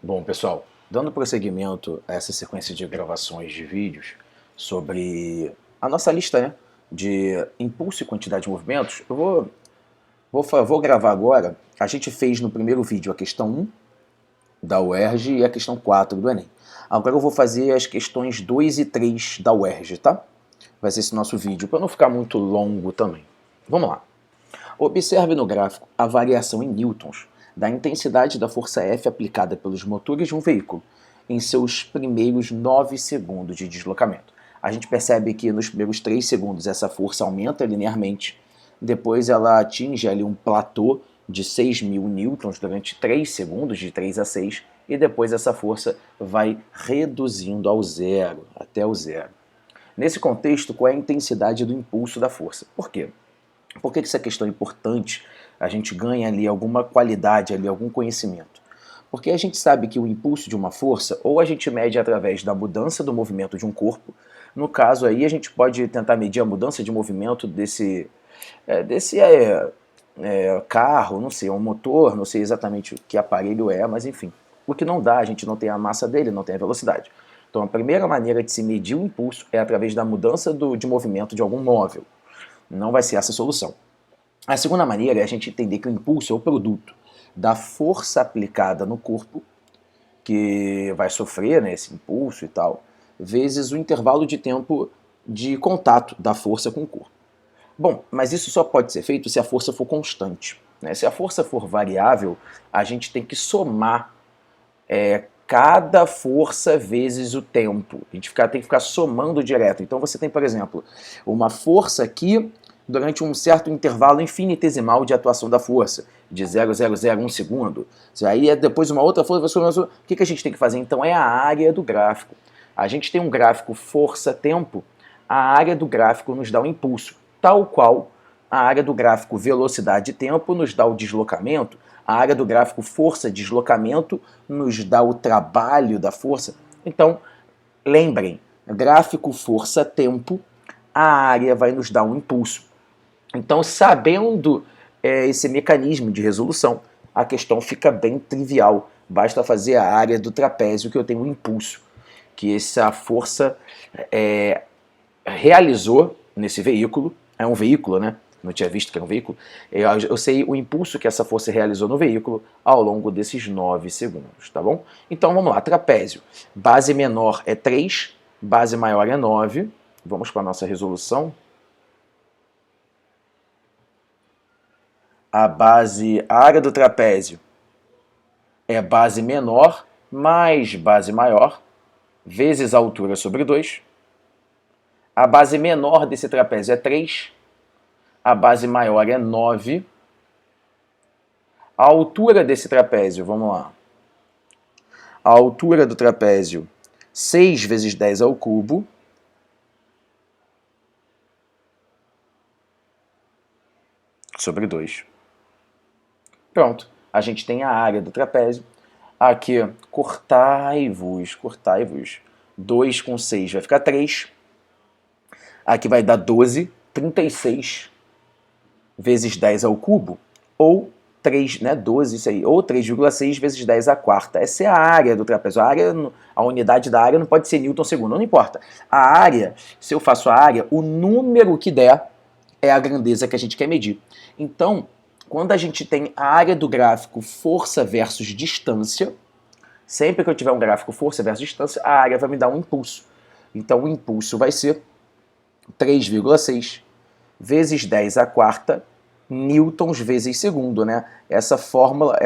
Bom, pessoal, dando prosseguimento a essa sequência de gravações de vídeos sobre a nossa lista, né, de impulso e quantidade de movimentos, eu vou gravar agora. A gente fez no primeiro vídeo a questão 1 da UERJ e a questão 4 do Enem. Agora eu vou fazer as questões 2 e 3 da UERJ, tá? Vai ser esse nosso vídeo, para não ficar muito longo também. Vamos lá. Observe no gráfico a variação em newtons da intensidade da força F aplicada pelos motores de um veículo em seus primeiros 9 segundos de deslocamento. A gente percebe que nos primeiros 3 segundos essa força aumenta linearmente, depois ela atinge ali um platô de 6.000 newtons durante 3 segundos, de 3 a 6, e depois essa força vai reduzindo ao zero, até o zero. Nesse contexto, qual é a intensidade do impulso da força? Por quê? Por que essa questão é importante? A gente ganha ali alguma qualidade, ali, algum conhecimento. Porque a gente sabe que o impulso de uma força, ou a gente mede através da mudança do movimento de um corpo. No caso aí, a gente pode tentar medir a mudança de movimento desse carro, não sei, um motor, não sei exatamente que aparelho é, mas enfim. O que não dá, a gente não tem a massa dele, não tem a velocidade. Então a primeira maneira de se medir o impulso é através da mudança de movimento de algum móvel. Não vai ser essa a solução. A segunda maneira é a gente entender que o impulso é o produto da força aplicada no corpo, que vai sofrer, né, esse impulso e tal, vezes o intervalo de tempo de contato da força com o corpo. Bom, mas isso só pode ser feito se a força for constante, né? Se a força for variável, a gente tem que somar cada força vezes o tempo. A gente tem que ficar somando direto. Então você tem, por exemplo, uma força aqui durante um certo intervalo infinitesimal de atuação da força, de 0,001 segundo. Aí é depois uma outra força. O que a gente tem que fazer? Então é a área do gráfico. A gente tem um gráfico força-tempo, a área do gráfico nos dá o impulso, tal qual a área do gráfico velocidade-tempo nos dá o deslocamento, a área do gráfico força-deslocamento nos dá o trabalho da força. Então, lembrem, gráfico força-tempo, a área vai nos dar um impulso. Então, sabendo esse mecanismo de resolução, a questão fica bem trivial. Basta fazer a área do trapézio que eu tenho um impulso, que essa força realizou nesse veículo. É um veículo, né? Não tinha visto que era um veículo. Eu sei o impulso que essa força realizou no veículo ao longo desses 9 segundos, tá bom? Então vamos lá, trapézio. Base menor é 3, base maior é 9. Vamos para a nossa resolução. A área do trapézio é base menor mais base maior, vezes a altura sobre 2. A base menor desse trapézio é 3, a base maior é 9. A altura desse trapézio, vamos lá. A altura do trapézio, 6 vezes 10 ao cubo. Sobre 2. Pronto, a gente tem a área do trapézio. Aqui, cortai-vos. 2 com 6 vai ficar 3. Aqui vai dar 12, 36 vezes 10 ao cubo, ou 3, né, 12 isso aí, ou 3,6 vezes 10 à quarta. Essa é a área do trapézio. A unidade da área não pode ser newton segundo, não importa. A área, se eu faço a área, o número que der é a grandeza que a gente quer medir. Então, quando a gente tem a área do gráfico força versus distância, sempre que eu tiver um gráfico força versus distância, a área vai me dar um impulso. Então, o impulso vai ser 3,6 vezes 10 à quarta newtons vezes segundo, né? Essa fórmula,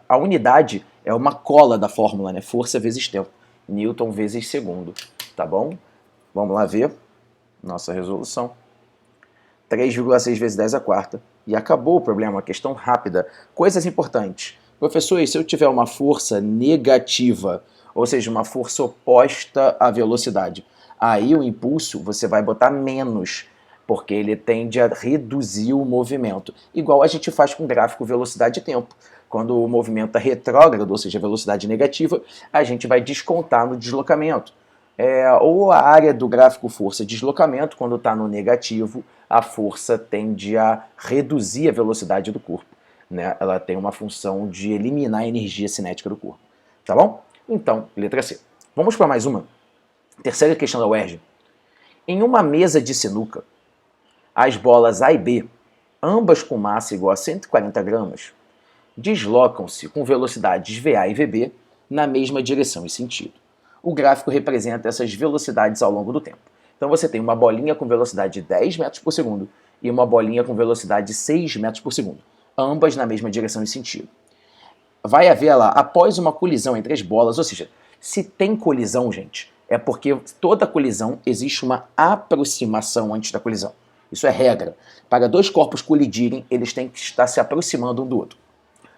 a unidade é uma cola da fórmula, né? Força vezes tempo. Newton vezes segundo, tá bom? Vamos lá ver nossa resolução. 3,6 vezes 10 à quarta. E acabou o problema, uma questão rápida. Coisas importantes. Professor, e se eu tiver uma força negativa, ou seja, uma força oposta à velocidade? Aí o impulso você vai botar menos, porque ele tende a reduzir o movimento. Igual a gente faz com o gráfico velocidade e tempo. Quando o movimento é retrógrado, ou seja, velocidade negativa, a gente vai descontar no deslocamento. Ou a área do gráfico força-deslocamento, quando está no negativo, a força tende a reduzir a velocidade do corpo, né? Ela tem uma função de eliminar a energia cinética do corpo. Tá bom? Então, letra C. Vamos para mais uma. Terceira questão da UERJ. Em uma mesa de sinuca, as bolas A e B, ambas com massa igual a 140 gramas, deslocam-se com velocidades VA e VB na mesma direção e sentido. O gráfico representa essas velocidades ao longo do tempo. Então você tem uma bolinha com velocidade de 10 metros por segundo e uma bolinha com velocidade de 6 metros por segundo, ambas na mesma direção e sentido. Vai haver lá, após uma colisão entre as bolas, ou seja, se tem colisão, gente, é porque toda colisão existe uma aproximação antes da colisão. Isso é regra. Para dois corpos colidirem, eles têm que estar se aproximando um do outro.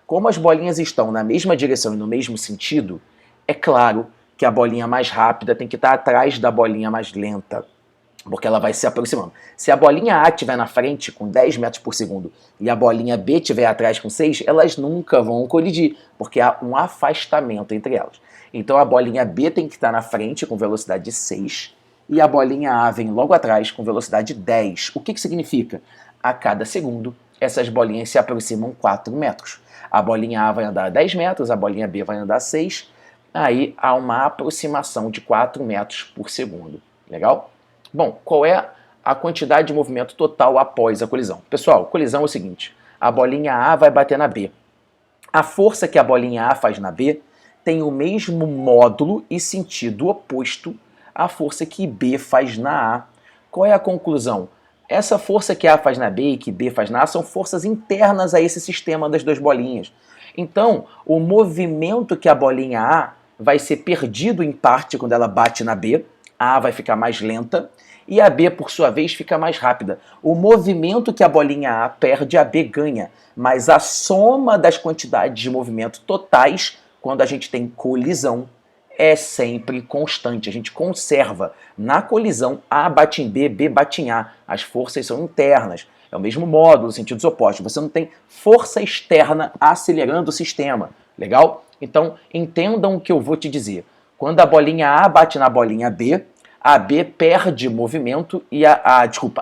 Como as bolinhas estão na mesma direção e no mesmo sentido, é claro que a bolinha mais rápida tem que estar atrás da bolinha mais lenta, porque ela vai se aproximando. Se a bolinha A estiver na frente com 10 metros por segundo e a bolinha B estiver atrás com 6, elas nunca vão colidir, porque há um afastamento entre elas. Então a bolinha B tem que estar na frente com velocidade de 6 e a bolinha A vem logo atrás com velocidade 10. O que significa? A cada segundo, essas bolinhas se aproximam 4 metros. A bolinha A vai andar 10 metros, a bolinha B vai andar 6, aí há uma aproximação de 4 metros por segundo. Legal? Bom, qual é a quantidade de movimento total após a colisão? Pessoal, colisão é o seguinte, a bolinha A vai bater na B. A força que a bolinha A faz na B tem o mesmo módulo e sentido oposto à força que B faz na A. Qual é a conclusão? Essa força que A faz na B e que B faz na A são forças internas a esse sistema das duas bolinhas. Então, o movimento que a bolinha A vai ser perdido em parte quando ela bate na B, a A vai ficar mais lenta e a B, por sua vez, fica mais rápida. O movimento que a bolinha A perde, a B ganha, mas a soma das quantidades de movimento totais, quando a gente tem colisão, é sempre constante. A gente conserva. Na colisão, A bate em B, B bate em A. As forças são internas. É o mesmo módulo, sentidos opostos. Você não tem força externa acelerando o sistema. Legal? Então, entendam o que eu vou te dizer. Quando a bolinha A bate na bolinha B, a B perde movimento e a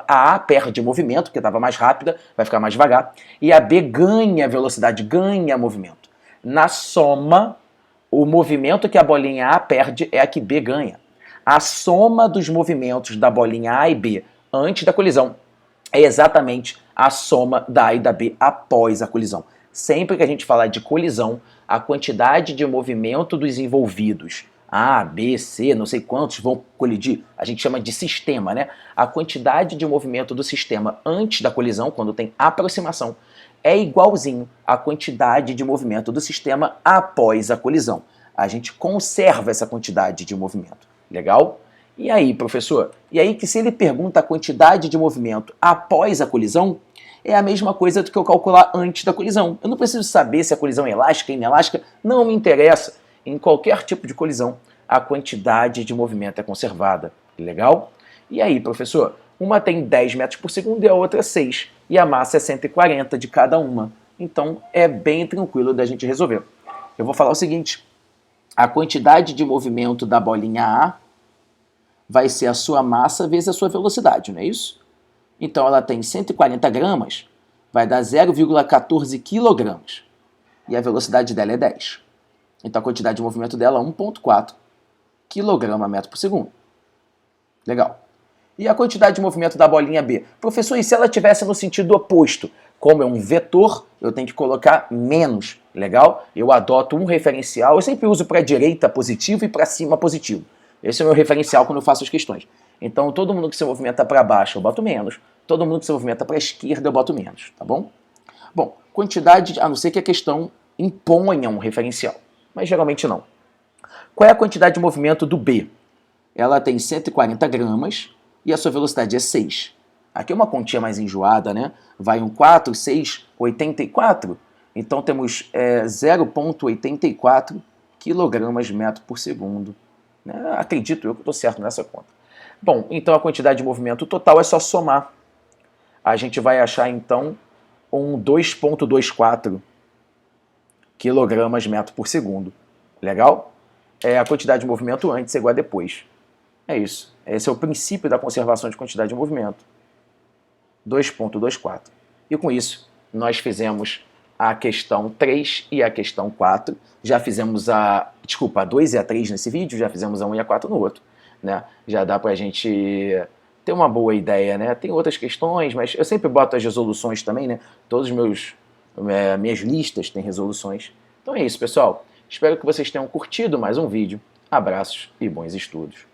A perde movimento, porque estava mais rápida, vai ficar mais devagar, e a B ganha velocidade, ganha movimento. Na soma, o movimento que a bolinha A perde é a que B ganha. A soma dos movimentos da bolinha A e B antes da colisão é exatamente a soma da A e da B após a colisão. Sempre que a gente falar de colisão, a quantidade de movimento dos envolvidos, A, B, C, não sei quantos vão colidir, a gente chama de sistema, né? A quantidade de movimento do sistema antes da colisão, quando tem aproximação, é igualzinho à quantidade de movimento do sistema após a colisão. A gente conserva essa quantidade de movimento. Legal? E aí, professor? E aí que se ele pergunta a quantidade de movimento após a colisão, é a mesma coisa do que eu calcular antes da colisão. Eu não preciso saber se a colisão é elástica, inelástica, não me interessa. Em qualquer tipo de colisão, a quantidade de movimento é conservada. Legal? E aí, professor? Uma tem 10 metros por segundo e a outra 6. E a massa é 140 de cada uma. Então, é bem tranquilo da gente resolver. Eu vou falar o seguinte. A quantidade de movimento da bolinha A vai ser a sua massa vezes a sua velocidade, não é isso? Então, ela tem 140 gramas, vai dar 0,14 quilogramas. E a velocidade dela é 10. Então, a quantidade de movimento dela é 1,4 quilograma metro por segundo. Legal. E a quantidade de movimento da bolinha B? Professor, e se ela estivesse no sentido oposto? Como é um vetor, eu tenho que colocar menos. Legal? Eu adoto um referencial, eu sempre uso para a direita positivo e para cima positivo. Esse é o meu referencial quando eu faço as questões. Então, todo mundo que se movimenta para baixo, eu boto menos. Todo mundo que se movimenta para a esquerda, eu boto menos. Tá bom? Bom, quantidade, a não ser que a questão imponha um referencial. Mas geralmente não. Qual é a quantidade de movimento do B? Ela tem 140 gramas e a sua velocidade é 6. Aqui é uma continha mais enjoada, né? Vai um 4, 6, 84. Então temos 0,84 quilogramas metro por segundo. Acredito eu que estou certo nessa conta. Bom, então a quantidade de movimento total é só somar. A gente vai achar então um 2,24 quilogramas metro por segundo. Legal? É a quantidade de movimento antes é igual a depois. É isso. Esse é o princípio da conservação de quantidade de movimento. 2,24. E com isso, nós fizemos a questão 3 e a questão 4. Já fizemos a 2 e a 3 nesse vídeo, já fizemos a 1 e a 4 no outro, né? Já dá pra gente ter uma boa ideia, né? Tem outras questões, mas eu sempre boto as resoluções também, né? Todos os minhas listas têm resoluções. Então é isso, pessoal. Espero que vocês tenham curtido mais um vídeo. Abraços e bons estudos.